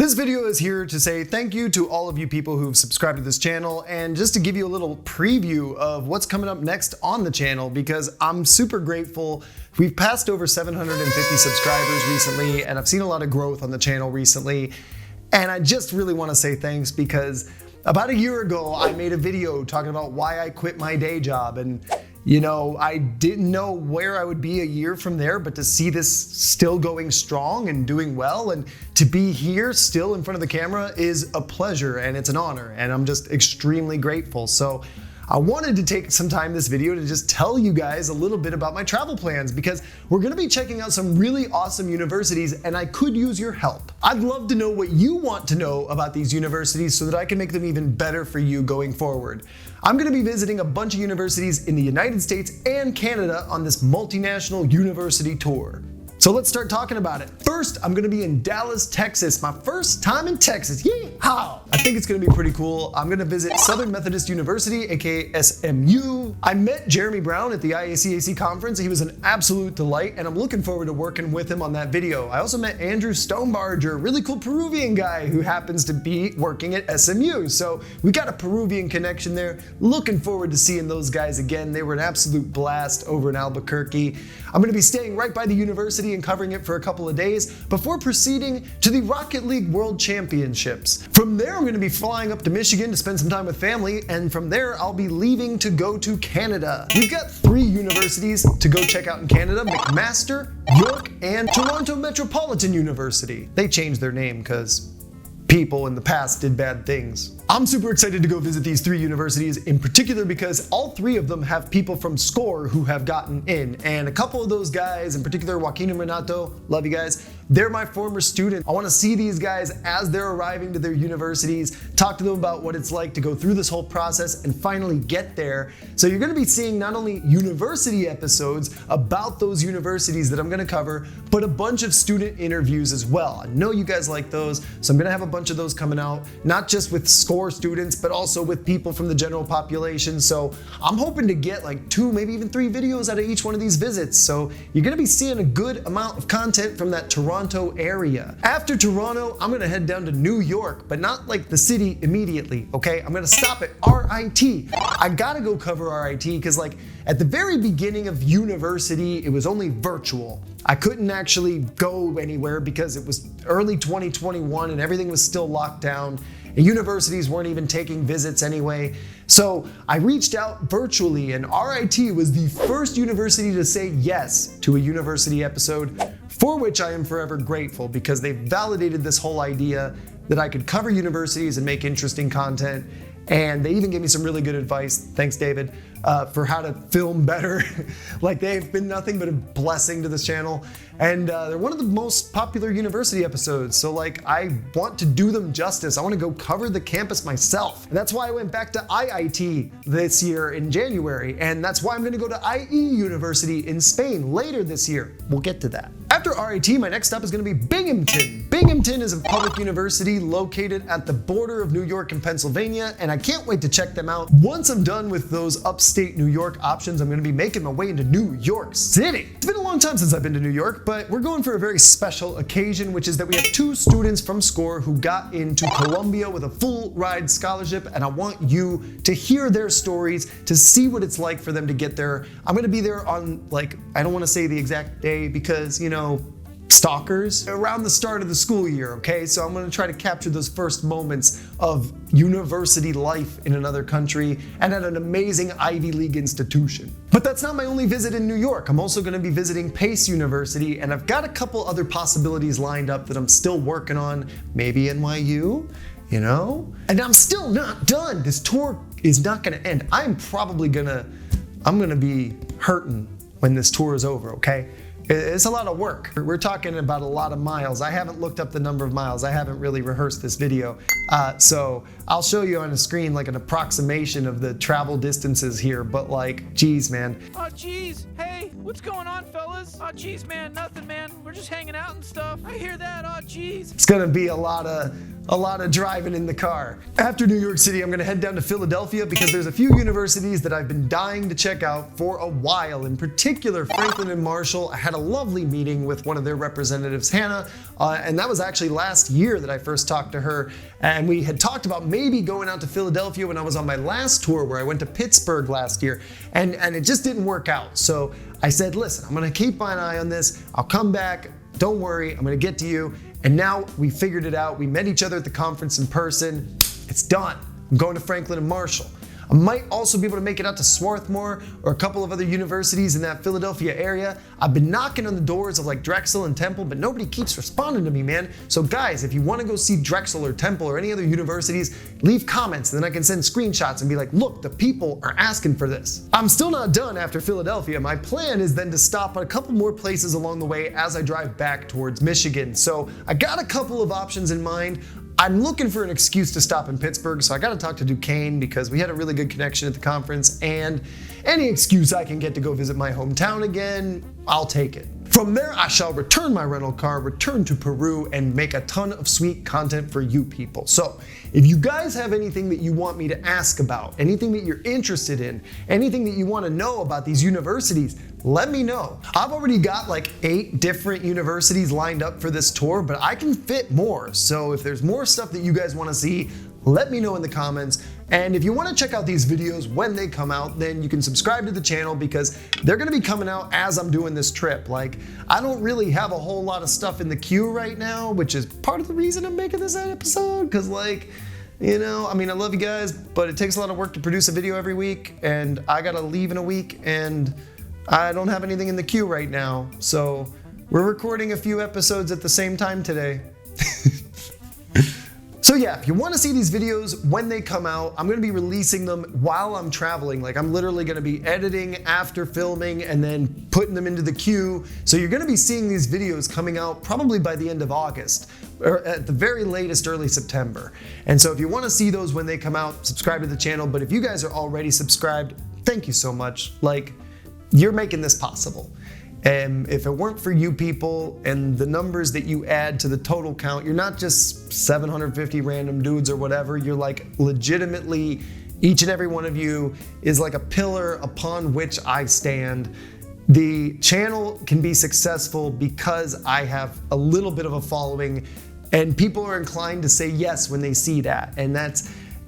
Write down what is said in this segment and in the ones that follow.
This video is here to say thank you to all of you people who've subscribed to this channel, and just to give you a little preview of what's coming up next on the channel, because I'm super grateful. We've passed over 750 subscribers recently, and I've seen a lot of growth on the channel recently. And I just really want to say thanks, because about a year ago, I made a video talking about why I quit my day job. And you know, I didn't know where I would be a year from there, but to see this still going strong and doing well, and to be here still in front of the camera is a pleasure and it's an honor, and I'm just extremely grateful. So I wanted to take some time in this video to just tell you guys a little bit about my travel plans, because we're gonna be checking out some really awesome universities and I could use your help. I'd love to know what you want to know about these universities so that I can make them even better for you going forward. I'm gonna be visiting a bunch of universities in the United States and Canada on this multinational university tour. So let's start talking about it. First, I'm gonna be in Dallas, Texas. My first time in Texas, yeehaw! I think it's gonna be pretty cool. I'm gonna visit Southern Methodist University, aka SMU. I met Jeremy Brown at the IACAC conference. He was an absolute delight, and I'm looking forward to working with him on that video. I also met Andrew Stonebarger, a really cool Peruvian guy who happens to be working at SMU. So we got a Peruvian connection there. Looking forward to seeing those guys again. They were an absolute blast over in Albuquerque. I'm gonna be staying right by the university and covering it for a couple of days before proceeding to the Rocket League World Championships. From there, I'm going to be flying up to Michigan to spend some time with family, and from there, I'll be leaving to go to Canada. We've got 3 universities to go check out in Canada: McMaster, York, and Toronto Metropolitan University. They changed their name because people in the past did bad things. I'm super excited to go visit these 3 universities in particular because all 3 of them have people from SCORE who have gotten in, and a couple of those guys, in particular Joaquin and Renato, love you guys, they're my former students. I want to see these guys as they're arriving to their universities, talk to them about what it's like to go through this whole process and finally get there. So you're going to be seeing not only university episodes about those universities that I'm going to cover, but a bunch of student interviews as well. I know you guys like those, so I'm going to have a bunch of those coming out, not just with SCORE students, but also with people from the general population. So I'm hoping to get like 2, maybe even 3 videos out of each one of these visits. So you're going to be seeing a good amount of content from that Toronto area. After Toronto, I'm going to head down to New York, but not like the city immediately, okay? I'm going to stop at RIT. I got to go cover RIT because like at the very beginning of university, it was only virtual. I couldn't actually go anywhere because it was early 2021 and everything was still locked down. And universities weren't even taking visits anyway. So I reached out virtually, and RIT was the first university to say yes to a university episode, for which I am forever grateful, because they validated this whole idea that I could cover universities and make interesting content. And they even gave me some really good advice, thanks David, for how to film better. Like, they've been nothing but a blessing to this channel. And they're one of the most popular university episodes, so like I want to do them justice. I want to go cover the campus myself. And that's why I went back to IIT this year in January, and that's why I'm going to go to IE University in Spain later this year. We'll get to that. After RIT, my next stop is going to be Binghamton. Binghamton is a public university located at the border of New York and Pennsylvania, and I can't wait to check them out. Once I'm done with those upstate New York options, I'm going to be making my way into New York City. It's been a long time since I've been to New York, but we're going for a very special occasion, which is that we have 2 students from SCORE who got into Columbia with a full ride scholarship, and I want you to hear their stories, to see what it's like for them to get there. I'm going to be there on, like, I don't want to say the exact day because, you know, stalkers, around the start of the school year, okay? So I'm gonna try to capture those first moments of university life in another country and at an amazing Ivy League institution. But that's not my only visit in New York. I'm also gonna be visiting Pace University, and I've got a couple other possibilities lined up that I'm still working on. Maybe NYU, you know? And I'm still not done. This tour is not gonna end. I'm gonna be hurting when this tour is over, okay? It's a lot of work. We're talking about a lot of miles. I haven't looked up the number of miles. I haven't really rehearsed this video. So I'll show you on a screen like an approximation of the travel distances here, but like, geez, man. Oh, geez. Hey, what's going on, fellas? Oh, geez, man, nothing, man. We're just hanging out and stuff. I hear that. Oh, geez. It's gonna be a lot of a lot of driving in the car. After New York City, I'm gonna head down to Philadelphia because there's a few universities that I've been dying to check out for a while. In particular, Franklin and Marshall. I had a lovely meeting with one of their representatives, Hannah, and that was actually last year that I first talked to her. And we had talked about maybe going out to Philadelphia when I was on my last tour where I went to Pittsburgh last year, and it just didn't work out. So I said, listen, I'm gonna keep an eye on this. I'll come back, don't worry, I'm gonna get to you. And now we figured it out. We met each other at the conference in person. It's done. I'm going to Franklin and Marshall. I might also be able to make it out to Swarthmore or a couple of other universities in that Philadelphia area. I've been knocking on the doors of like Drexel and Temple, but nobody keeps responding to me, man. So guys, if you want to go see Drexel or Temple or any other universities, leave comments and then I can send screenshots and be like, look, the people are asking for this. I'm still not done after Philadelphia. My plan is then to stop at a couple more places along the way as I drive back towards Michigan. So I got a couple of options in mind. I'm looking for an excuse to stop in Pittsburgh, so I gotta talk to Duquesne because we had a really good connection at the conference, and any excuse I can get to go visit my hometown again, I'll take it. From there, I shall return my rental car, return to Peru, and make a ton of sweet content for you people. So, if you guys have anything that you want me to ask about, anything that you're interested in, anything that you want to know about these universities, let me know. I've already got like 8 different universities lined up for this tour, but I can fit more. So if there's more stuff that you guys want to see, let me know in the comments. And if you want to check out these videos when they come out, then you can subscribe to the channel because they're going to be coming out as I'm doing this trip. Like, I don't really have a whole lot of stuff in the queue right now, which is part of the reason I'm making this episode. Because like, you know, I mean, I love you guys, but it takes a lot of work to produce a video every week, and I got to leave in a week, and I don't have anything in the queue right now. So we're recording a few episodes at the same time today. So yeah, if you want to see these videos when they come out, I'm going to be releasing them while I'm traveling. Like, I'm literally going to be editing after filming and then putting them into the queue. So you're going to be seeing these videos coming out probably by the end of August, or at the very latest early September. And so if you want to see those when they come out, subscribe to the channel. But if you guys are already subscribed, thank you so much. Like, you're making this possible. And if it weren't for you people and the numbers that you add to the total count, you're not just 750 random dudes or whatever. You're like legitimately, each and every one of you is like a pillar upon which I stand. The channel can be successful because I have a little bit of a following, and people are inclined to say yes when they see that. And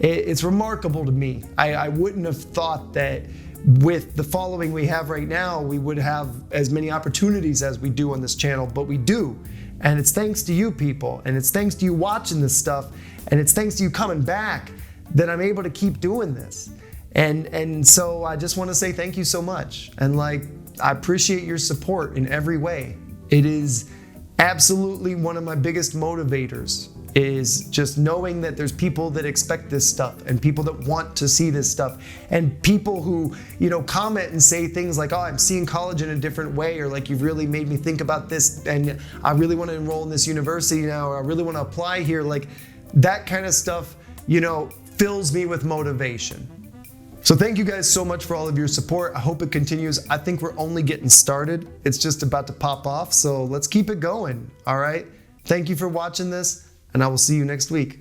it's remarkable to me. I wouldn't have thought that with the following we have right now, we would have as many opportunities as we do on this channel, but we do. And it's thanks to you people, and it's thanks to you watching this stuff, and it's thanks to you coming back that I'm able to keep doing this. And so I just want to say thank you so much. And like, I appreciate your support in every way. It is absolutely one of my biggest motivators, is just knowing that there's people that expect this stuff and people that want to see this stuff, and people who, you know, comment and say things like, oh, I'm seeing college in a different way, or like, you've really made me think about this, and I really want to enroll in this university now, or I really want to apply here. Like, that kind of stuff, you know, fills me with motivation. So thank you guys so much for all of your support. I hope it continues. I think we're only getting started. It's just about to pop off, so let's keep it going, all right? Thank you for watching this, and I will see you next week.